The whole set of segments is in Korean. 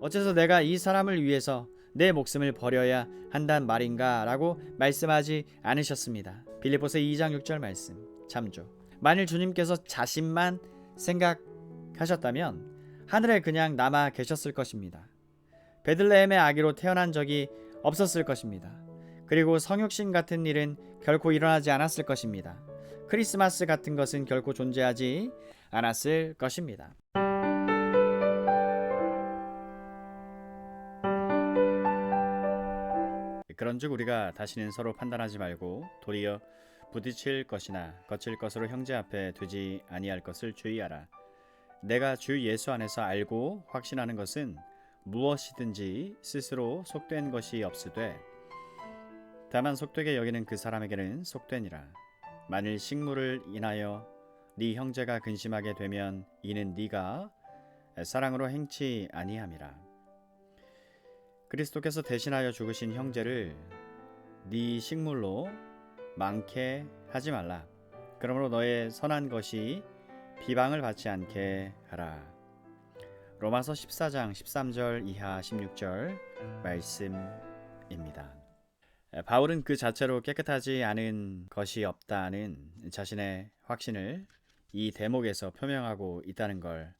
어째서 내가 이 사람을 위해서 내 목숨을 버려야 한단 말인가 라고 말씀하지 않으셨습니다. 빌립보서 2장 6절 말씀 참조. 만일 주님께서 자신만 생각하셨다면 하늘에 그냥 남아 계셨을 것입니다. 베들레헴의 아기로 태어난 적이 없었을 것입니다. 그리고 성육신 같은 일은 결코 일어나지 않았을 것입니다. 크리스마스 같은 것은 결코 존재하지 않았을 것입니다. 그런즉 우리가 다시는 서로 판단하지 말고 도리어 부딪힐 것이나 거칠 것으로 형제 앞에 두지 아니할 것을 주의하라. 내가 주 예수 안에서 알고 확신하는 것은 무엇이든지 스스로 속된 것이 없으되 다만 속되게 여기는 그 사람에게는 속되니라. 만일 식물을 인하여 네 형제가 근심하게 되면 이는 네가 사랑으로 행치 아니함이라. 그리스도께서 대신하여 죽으신 형제를 네 식물로 많게 하지 말라. 그러므로 너의 선한 것이 비방을 받지 않게 하라. 로마서 14장 13절 이하 16절 말씀입니다. 바울은 그 자체로 깨끗하지 않은 것이 없다는 자신의 확신을 이 대목에서 표명하고 있다는 걸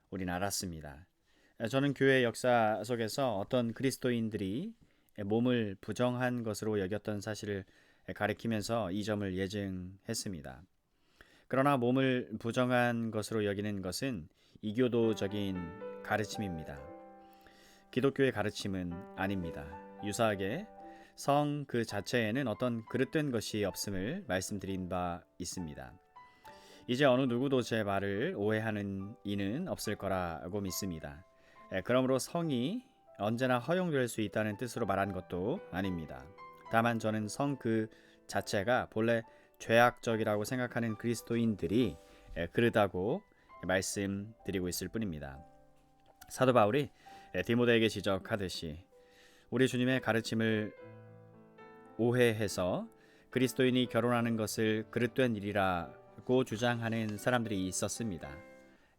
우리는 알았습니다. 저는 교회 역사 속에서 어떤 그리스도인들이 몸을 부정한 것으로 여겼던 사실을 가리키면서 이 점을 예증했습니다. 그러나 몸을 부정한 것으로 여기는 것은 이교도적인 가르침입니다. 기독교의 가르침은 아닙니다. 유사하게 성 그 자체에는 어떤 그릇된 것이 없음을 말씀드린 바 있습니다. 이제 어느 누구도 제 말을 오해하는 이는 없을 거라고 믿습니다. 그러므로 성이 언제나 허용될 수 있다는 뜻으로 말한 것도 아닙니다. 다만 저는 성 그 자체가 본래 죄악적이라고 생각하는 그리스도인들이 그러다고 말씀드리고 있을 뿐입니다. 사도 바울이 디모데에게 지적하듯이 우리 주님의 가르침을 오해해서 그리스도인이 결혼하는 것을 그릇된 일이라고 주장하는 사람들이 있었습니다.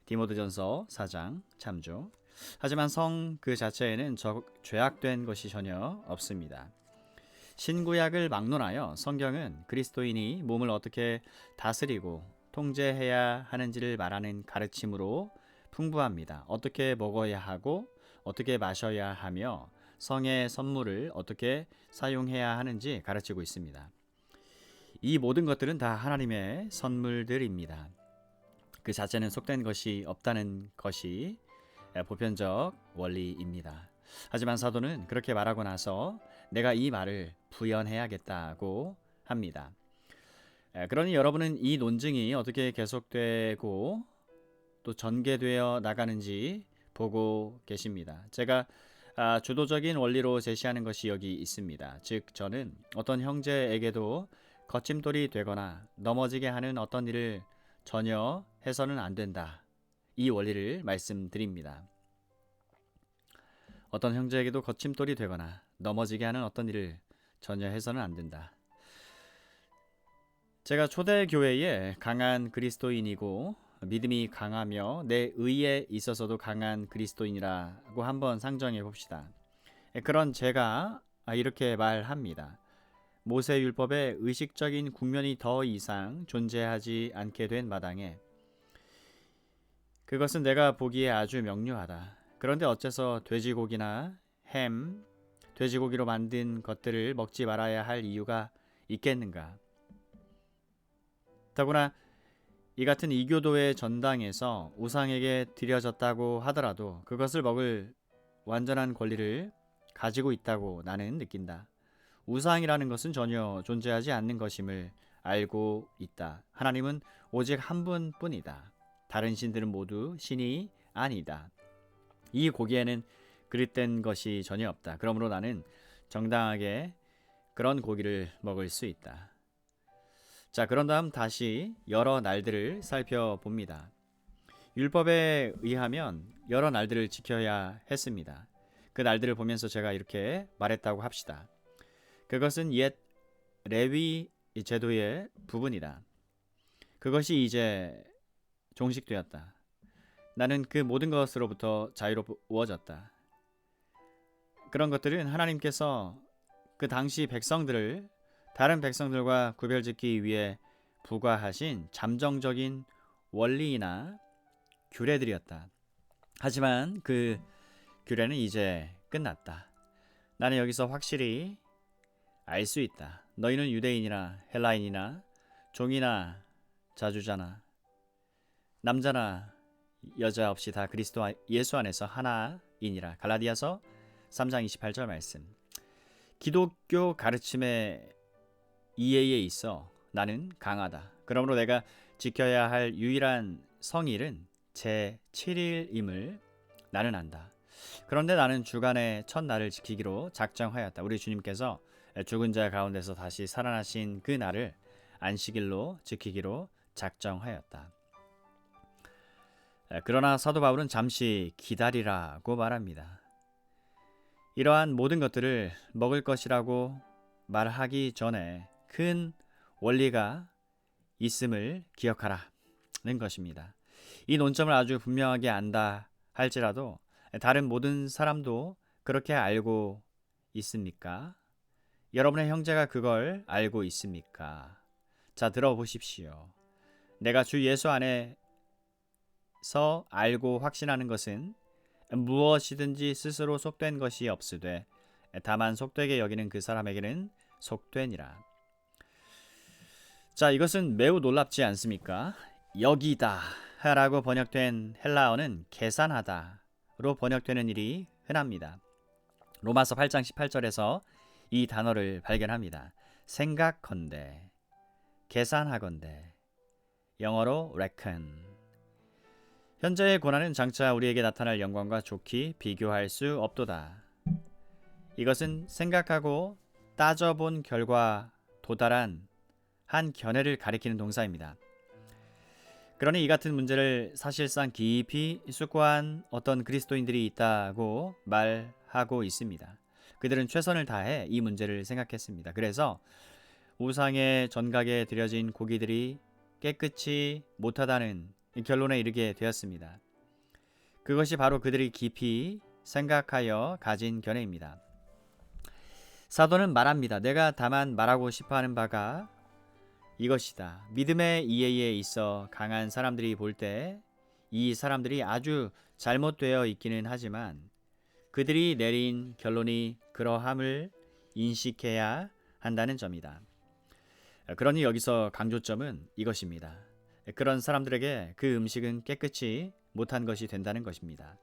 디모데전서 4장 참조. 하지만 성 그 자체에는 죄악된 것이 전혀 없습니다. 신구약을 막론하여 성경은 그리스도인이 몸을 어떻게 다스리고 통제해야 하는지를 말하는 가르침으로 풍부합니다. 어떻게 먹어야 하고 어떻게 마셔야 하며 성의 선물을 어떻게 사용해야 하는지 가르치고 있습니다. 이 모든 것들은 다 하나님의 선물들입니다. 그 자체는 속된 것이 없다는 것이 보편적 원리입니다. 하지만 사도는 그렇게 말하고 나서 내가 이 말을 부연해야겠다고 합니다. 그러니 여러분은 이 논증이 어떻게 계속되고 또 전개되어 나가는지 보고 계십니다. 제가 주도적인 원리로 제시하는 것이 여기 있습니다. 즉 저는 어떤 형제에게도 거침돌이 되거나 넘어지게 하는 어떤 일을 전혀 해서는 안 된다. 이 원리를 말씀드립니다. 어떤 형제에게도 거침돌이 되거나 넘어지게 하는 어떤 일을 전혀 해서는 안 된다. 제가 초대교회에 강한 그리스도인이고 믿음이 강하며 내 의에 있어서도 강한 그리스도인이라고 한번 상정해 봅시다. 그런 제가 이렇게 말합니다. 모세율법의 의식적인 국면이 더 이상 존재하지 않게 된 마당에 그것은 내가 보기에 아주 명료하다. 그런데 어째서 돼지고기나 햄, 돼지고기로 만든 것들을 먹지 말아야 할 이유가 있겠는가? 더구나 이 같은 이교도의 전당에서 우상에게 드려졌다고 하더라도 그것을 먹을 완전한 권리를 가지고 있다고 나는 느낀다. 우상이라는 것은 전혀 존재하지 않는 것임을 알고 있다. 하나님은 오직 한 분뿐이다. 다른 신들은 모두 신이 아니다. 이 고기에는 그릇된 것이 전혀 없다. 그러므로 나는 정당하게 그런 고기를 먹을 수 있다. 자, 그런 다음 다시 여러 날들을 살펴봅니다. 율법에 의하면 여러 날들을 지켜야 했습니다. 그 날들을 보면서 제가 이렇게 말했다고 합시다. 그것은 옛 레위 제도의 부분이다. 그것이 이제 종식되었다. 나는 그 모든 것으로부터 자유로워졌다. 그런 것들은 하나님께서 그 당시 백성들을 다른 백성들과 구별짓기 위해 부과하신 잠정적인 원리나 규례들이었다. 하지만 그 규례는 이제 끝났다. 나는 여기서 확실히 알 수 있다. 너희는 유대인이나 헬라인이나 종이나 자주자나 남자나 여자 없이 다 그리스도 예수 안에서 하나이니라. 갈라디아서 3장 28절 말씀. 기독교 가르침의 이해에 있어 나는 강하다. 그러므로 내가 지켜야 할 유일한 성일은 제 7일임을 나는 안다. 그런데 나는 주간의 첫날을 지키기로 작정하였다. 우리 주님께서 죽은 자 가운데서 다시 살아나신 그 날을 안식일로 지키기로 작정하였다. 그러나 사도 바울은 잠시 기다리라고 말합니다. 이러한 모든 것들을 먹을 것이라고 말하기 전에 큰 원리가 있음을 기억하라는 것입니다. 이 논점을 아주 분명하게 안다 할지라도 다른 모든 사람도 그렇게 알고 있습니까? 여러분의 형제가 그걸 알고 있습니까? 자, 들어보십시오. 내가 주 예수 안에서 알고 확신하는 것은 무엇이든지 스스로 속된 것이 없으되 다만 속되게 여기는 그 사람에게는 속되니라. 자, 이것은 매우 놀랍지 않습니까? 여기다 라고 번역된 헬라어는 계산하다로 번역되는 일이 흔합니다. 로마서 8장 18절에서 이 단어를 발견합니다. 생각건대, 계산하건대, 영어로 reckon. 현재의 고난은 장차 우리에게 나타날 영광과 좋게 비교할 수 없도다. 이것은 생각하고 따져본 결과 도달한 한 견해를 가리키는 동사입니다. 그러니 이 같은 문제를 사실상 깊이 숙고한 어떤 그리스도인들이 있다고 말하고 있습니다. 그들은 최선을 다해 이 문제를 생각했습니다. 그래서 우상의 전각에 드려진 고기들이 깨끗이 못하다는 결론에 이르게 되었습니다. 그것이 바로 그들이 깊이 생각하여 가진 견해입니다. 사도는 말합니다. 내가 다만 말하고 싶어하는 바가 이것이다. 믿음의 이해에 있어 강한 사람들이 볼 때 이 사람들이 아주 잘못되어 있기는 하지만 그들이 내린 결론이 그러함을 인식해야 한다는 점이다. 그러니 여기서 강조점은 이것입니다. 그런 사람들에게 그 음식은 깨끗이 못한 것이 된다는 것입니다.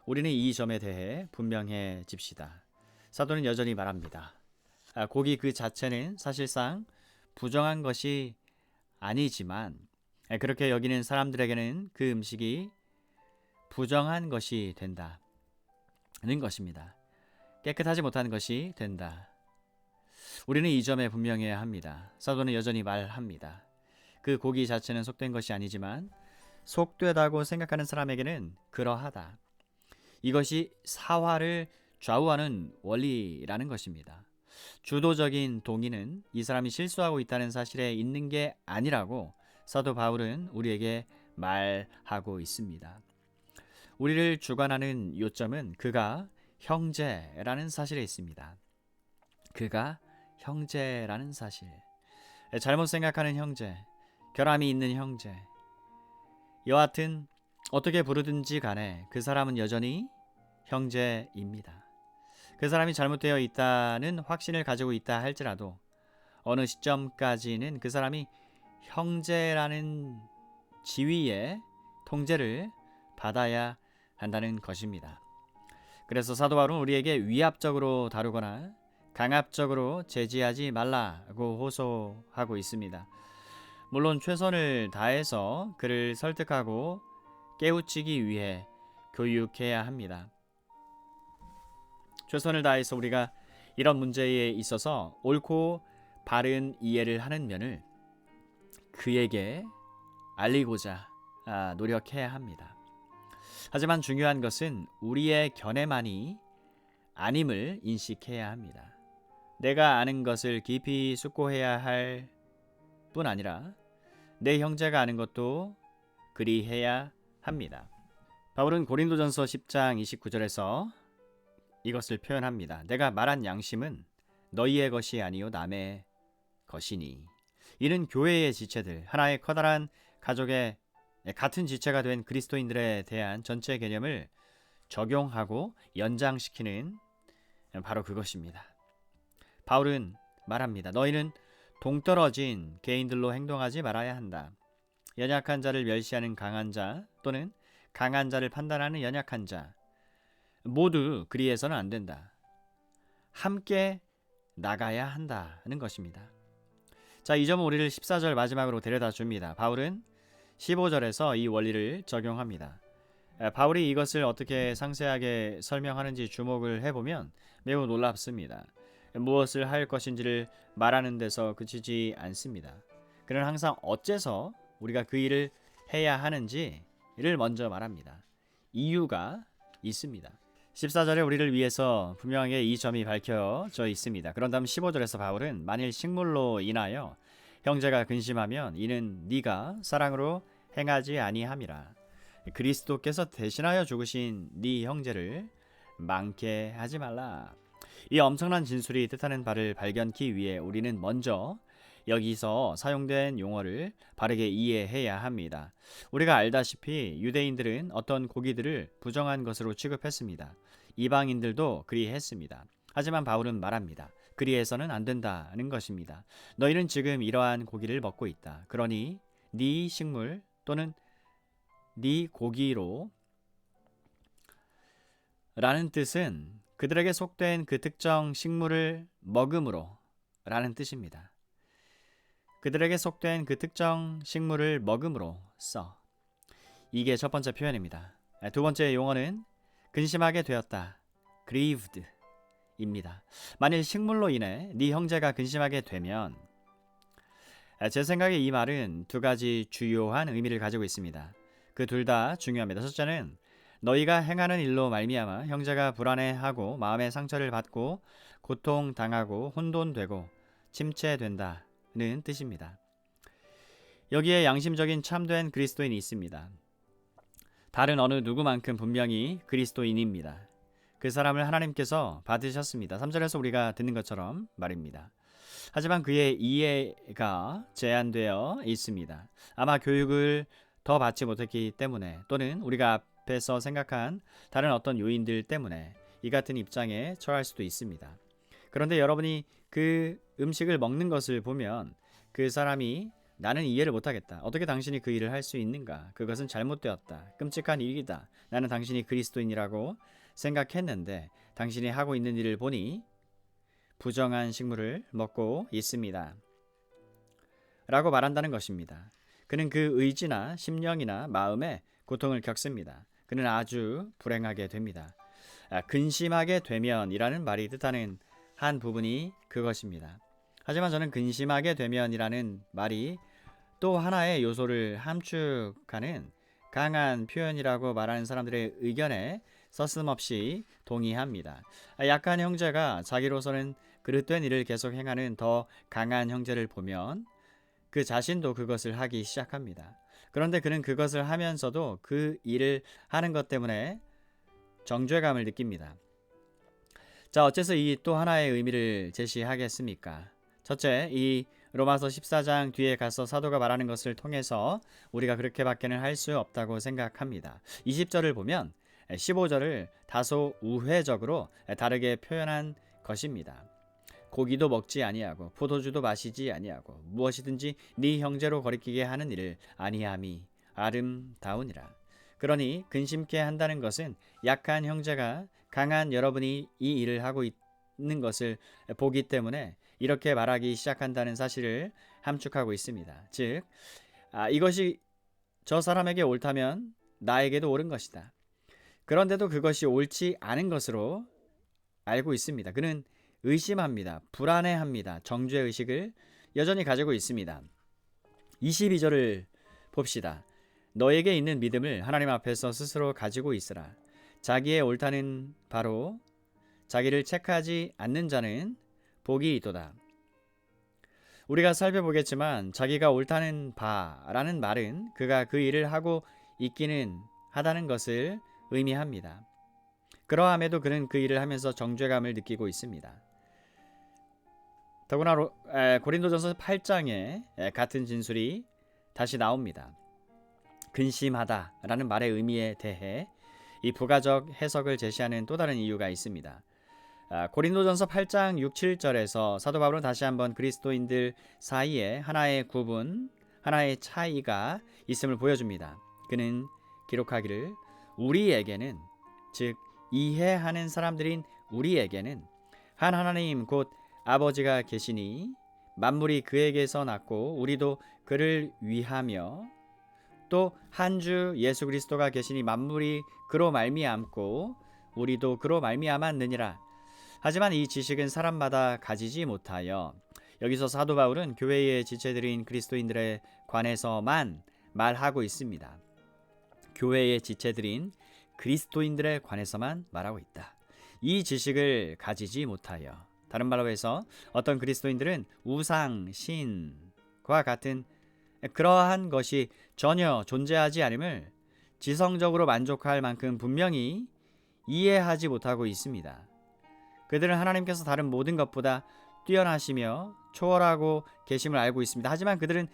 우리는 이 점에 대해 분명해집시다. 사도는 여전히 말합니다. 고기 그 자체는 사실상 부정한 것이 아니지만 그렇게 여기는 사람들에게는 그 음식이 부정한 것이 된다는 것입니다. 깨끗하지 못한 것이 된다. 우리는 이 점에 분명해야 합니다. 사도는 여전히 말합니다. 그 고기 자체는 속된 것이 아니지만 속되다고 생각하는 사람에게는 그러하다. 이것이 사화를 좌우하는 원리라는 것입니다. 주도적인 동의는 이 사람이 실수하고 있다는 사실에 있는 게 아니라고 사도 바울은 우리에게 말하고 있습니다. 우리를 주관하는 요점은 그가 형제라는 사실에 있습니다. 그가 형제라는 사실. 잘못 생각하는 형제, 결함이 있는 형제, 여하튼 어떻게 부르든지 간에 그 사람은 여전히 형제입니다. 그 사람이 잘못되어 있다는 확신을 가지고 있다 할지라도 어느 시점까지는 그 사람이 형제라는 지위의 통제를 받아야 한다는 것입니다. 그래서 사도 바울은 우리에게 위압적으로 다루거나 강압적으로 제지하지 말라고 호소하고 있습니다. 물론 최선을 다해서 그를 설득하고 깨우치기 위해 교육해야 합니다. 최선을 다해서 우리가 이런 문제에 있어서 옳고 바른 이해를 하는 면을 그에게 알리고자 노력해야 합니다. 하지만 중요한 것은 우리의 견해만이 아님을 인식해야 합니다. 내가 아는 것을 깊이 숙고해야 할 뿐 아니라 내 형제가 아는 것도 그리해야 합니다. 바울은 고린도전서 10장 29절에서 이것을 표현합니다. 내가 말한 양심은 너희의 것이 아니요 남의 것이니. 이는 교회의 지체들, 하나의 커다란 가족의 같은 지체가 된 그리스도인들에 대한 전체 개념을 적용하고 연장시키는 바로 그것입니다. 바울은 말합니다. 너희는 동떨어진 개인들로 행동하지 말아야 한다. 연약한 자를 멸시하는 강한 자 또는 강한 자를 판단하는 연약한 자 모두 그리해서는 안 된다. 함께 나가야 한다는 것입니다. 자, 이 점은 우리를 14절 마지막으로 데려다 줍니다. 바울은 15절에서 이 원리를 적용합니다. 바울이 이것을 어떻게 상세하게 설명하는지 주목을 해보면 매우 놀랍습니다. 무엇을 할 것인지를 말하는 데서 그치지 않습니다. 그는 항상 어째서 우리가 그 일을 해야 하는지를 먼저 말합니다. 이유가 있습니다. 14절에 우리를 위해서 분명하게 이 점이 밝혀져 있습니다. 그런 다음 15절에서 바울은 만일 식물로 인하여 형제가 근심하면 이는 네가 사랑으로 행하지 아니함이라. 그리스도께서 대신하여 죽으신 네 형제를 많게 하지 말라. 이 엄청난 진술이 뜻하는 바를 발견하기 위해 우리는 먼저 여기서 사용된 용어를 바르게 이해해야 합니다. 우리가 알다시피 유대인들은 어떤 고기들을 부정한 것으로 취급했습니다. 이방인들도 그리했습니다. 하지만 바울은 말합니다. 그리해서는 안 된다는 것입니다. 너희는 지금 이러한 고기를 먹고 있다. 그러니 네 식물 또는 네 고기로 라는 뜻은 그들에게 속된 그 특정 식물을 먹음으로 라는 뜻입니다. 그들에게 속된 그 특정 식물을 먹음으로 써. 이게 첫 번째 표현입니다. 두 번째 용어는 근심하게 되었다. grieved 입니다. 만일 식물로 인해 네 형제가 근심하게 되면 제 생각에 이 말은 두 가지 주요한 의미를 가지고 있습니다. 그 둘 다 중요합니다. 첫째는 너희가 행하는 일로 말미암아 형제가 불안해하고 마음의 상처를 받고 고통당하고 혼돈되고 침체된다는 뜻입니다. 여기에 양심적인 참된 그리스도인이 있습니다. 다른 어느 누구만큼 분명히 그리스도인입니다. 그 사람을 하나님께서 받으셨습니다. 3절에서 우리가 듣는 것처럼 말입니다. 하지만 그의 이해가 제한되어 있습니다. 아마 교육을 더 받지 못했기 때문에 또는 우리가 앞에서 생각한 다른 어떤 요인들 때문에 이 같은 입장에 처할 수도 있습니다. 그런데 여러분이 그 음식을 먹는 것을 보면 그 사람이 나는 이해를 못하겠다. 어떻게 당신이 그 일을 할 수 있는가? 그것은 잘못되었다. 끔찍한 일이다. 나는 당신이 그리스도인이라고 생각했는데 당신이 하고 있는 일을 보니 부정한 식물을 먹고 있습니다. 라고 말한다는 것입니다. 그는 그 의지나 심령이나 마음에 고통을 겪습니다. 그는 아주 불행하게 됩니다. 근심하게 되면이라는 말이 뜻하는 한 부분이 그것입니다. 하지만 저는 근심하게 되면이라는 말이 또 하나의 요소를 함축하는 강한 표현이라고 말하는 사람들의 의견에 서슴없이 동의합니다. 약한 형제가 자기로서는 그릇된 일을 계속 행하는 더 강한 형제를 보면 그 자신도 그것을 하기 시작합니다. 그런데 그는 그것을 하면서도 그 일을 하는 것 때문에 정죄감을 느낍니다. 자, 어째서 이 또 하나의 의미를 제시하겠습니까? 첫째, 이 로마서 14장 뒤에 가서 사도가 말하는 것을 통해서 우리가 그렇게밖에는 할 수 없다고 생각합니다. 20절을 보면 15절을 다소 우회적으로 다르게 표현한 것입니다. 고기도 먹지 아니하고 포도주도 마시지 아니하고 무엇이든지 네 형제로 거리끼게 하는 일을 아니함이 아름다우니라. 그러니 근심케 한다는 것은 약한 형제가 강한 여러분이 이 일을 하고 있는 것을 보기 때문에 이렇게 말하기 시작한다는 사실을 함축하고 있습니다. 즉, 이것이 저 사람에게 옳다면 나에게도 옳은 것이다. 그런데도 그것이 옳지 않은 것으로 알고 있습니다. 그는 의심합니다. 불안해합니다. 정죄의식을 여전히 가지고 있습니다. 22절을 봅시다. 너에게 있는 믿음을 하나님 앞에서 스스로 가지고 있으라. 자기의 옳다는 바로 자기를 체크하지 않는 자는 복이 있도다. 우리가 살펴보겠지만 자기가 옳다는 바라는 말은 그가 그 일을 하고 있기는 하다는 것을 의미합니다. 그러함에도 그는 그 일을 하면서 정죄감을 느끼고 있습니다. 더구나 고린도전서 8장에 같은 진술이 다시 나옵니다. 근심하다라는 말의 의미에 대해 이 부가적 해석을 제시하는 또 다른 이유가 있습니다. 고린도전서 8장 6, 7절에서 사도 바울은 다시 한번 그리스도인들 사이에 하나의 구분, 하나의 차이가 있음을 보여줍니다. 그는 기록하기를 우리에게는, 즉 이해하는 사람들인 우리에게는 한 하나님 곧 아버지가 계시니 만물이 그에게서 났고 우리도 그를 위하며 또 한 주 예수 그리스도가 계시니 만물이 그로 말미암고 우리도 그로 말미암았느니라. 하지만 이 지식은 사람마다 가지지 못하여, 여기서 사도 바울은 교회의 지체들인 그리스도인들에 관해서만 말하고 있습니다. 교회의 지체들인 그리스도인들에 관해서만 말하고 있다. 이 지식을 가지지 못하여, 다른 말로 해서 어떤 그리스도인들은 우상, 신과 같은 그러한 것이 전혀 존재하지 않음을 지성적으로 만족할 만큼 분명히 이해하지 못하고 있습니다. 그들은 하나님께서 다른 모든 것보다 뛰어나시며 초월하고 계심을 알고 있습니다. 하지만 그들은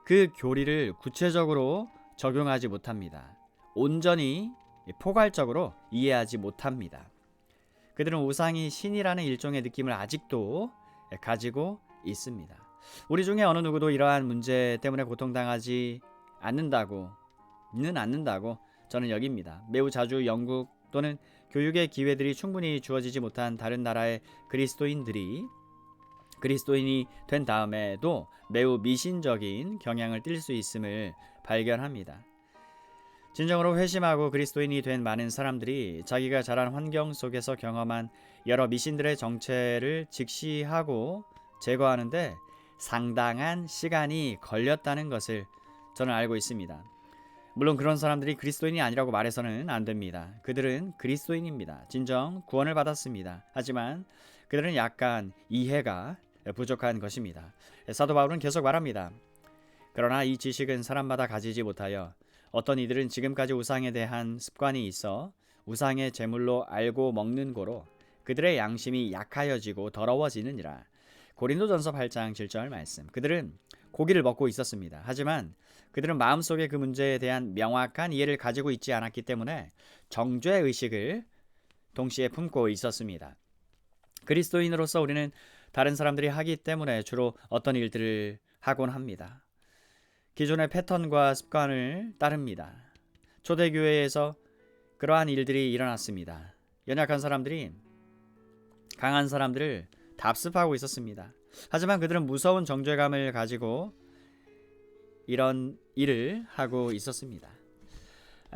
그 교리를 구체적으로 적용하지 못합니다. 온전히 포괄적으로 이해하지 못합니다. 그들은 우상이 신이라는 일종의 느낌을 아직도 가지고 있습니다. 우리 중에 어느 누구도 이러한 문제 때문에 고통당하지 않는다고 저는 여깁니다. 매우 자주 영국 또는 교육의 기회들이 충분히 주어지지 못한 다른 나라의 그리스도인이 된 다음에도 매우 미신적인 경향을 띌 수 있음을 발견합니다. 진정으로 회심하고 그리스도인이 된 많은 사람들이 자기가 자란 환경 속에서 경험한 여러 미신들의 정체를 직시하고 제거하는데 상당한 시간이 걸렸다는 것을 저는 알고 있습니다. 물론 그런 사람들이 그리스도인이 아니라고 말해서는 안 됩니다. 그들은 그리스도인입니다. 진정 구원을 받았습니다. 하지만 그들은 약간 이해가 부족한 것입니다. 사도 바울은 계속 말합니다. 그러나 이 지식은 사람마다 가지지 못하여 어떤 이들은 지금까지 우상에 대한 습관이 있어 우상의 제물로 알고 먹는 고로 그들의 양심이 약하여지고 더러워지느니라. 고린도전서 8장 7절 말씀. 그들은 고기를 먹고 있었습니다. 하지만 그들은 마음속에 그 문제에 대한 명확한 이해를 가지고 있지 않았기 때문에 정죄의식을 동시에 품고 있었습니다. 그리스도인으로서 우리는 다른 사람들이 하기 때문에 주로 어떤 일들을 하곤 합니다. 기존의 패턴과 습관을 따릅니다. 초대교회에서 그러한 일들이 일어났습니다. 연약한 사람들이 강한 사람들을 답습하고 있었습니다. 하지만 그들은 무서운 정죄감을 가지고 이런 일을 하고 있었습니다.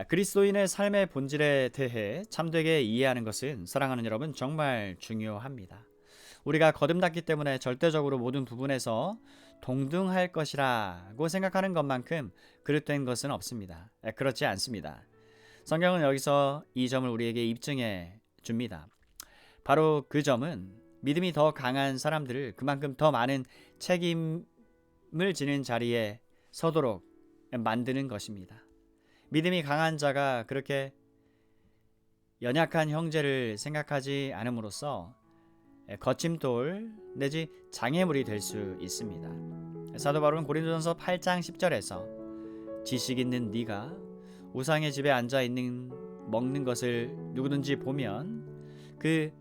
그리스도인의 삶의 본질에 대해 참되게 이해하는 것은 사랑하는 여러분 정말 중요합니다. 우리가 거듭났기 때문에 절대적으로 모든 부분에서 동등할 것이라고 생각하는 것만큼 그릇된 것은 없습니다. 그렇지 않습니다. 성경은 여기서 이 점을 우리에게 입증해 줍니다. 바로 그 점은 믿음이 더 강한 사람들을 그만큼 더 많은 책임을 지는 자리에 서도록 만드는 것입니다. 믿음이 강한 자가 그렇게 연약한 형제를 생각하지 않음으로써 거침돌 내지 장애물이 될 수 있습니다. 사도 바울은 고린도전서 8장 10절에서 지식 있는 네가 우상의 집에 앉아 있는 먹는 것을 누구든지 보면 그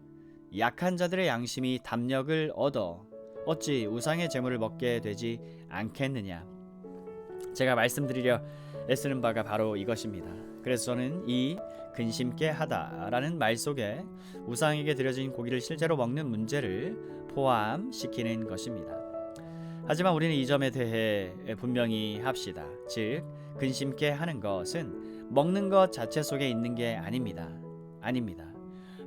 약한 자들의 양심이 담력을 얻어 어찌 우상의 제물을 먹게 되지 않겠느냐. 제가 말씀드리려 애쓰는 바가 바로 이것입니다. 그래서 저는 이 근심케 하다라는 말 속에 우상에게 드려진 고기를 실제로 먹는 문제를 포함시키는 것입니다. 하지만 우리는 이 점에 대해 분명히 합시다. 즉 근심케 하는 것은 먹는 것 자체 속에 있는 게 아닙니다.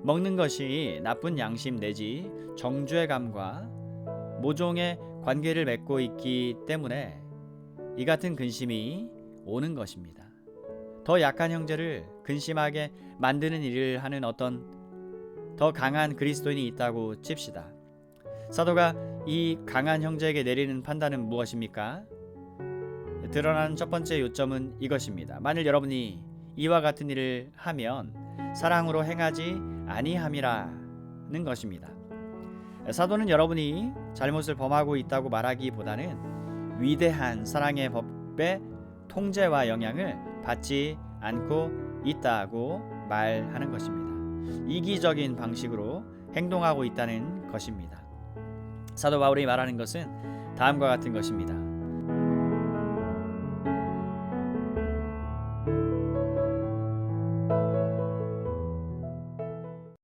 먹는 것이 나쁜 양심 내지 정죄감과 모종의 관계를 맺고 있기 때문에 이 같은 근심이 오는 것입니다. 더 약한 형제를 근심하게 만드는 일을 하는 어떤 더 강한 그리스도인이 있다고 칩시다. 사도가 이 강한 형제에게 내리는 판단은 무엇입니까? 드러나는 첫 번째 요점은 이것입니다. 만일 여러분이 이와 같은 일을 하면 사랑으로 행하지 아니함이라는 것입니다. 사도는 여러분이 잘못을 범하고 있다고 말하기보다는 위대한 사랑의 법의 통제와 영향을 받지 않고 있다고 말하는 것입니다. 이기적인 방식으로 행동하고 있다는 것입니다. 사도 바울이 말하는 것은 다음과 같은 것입니다.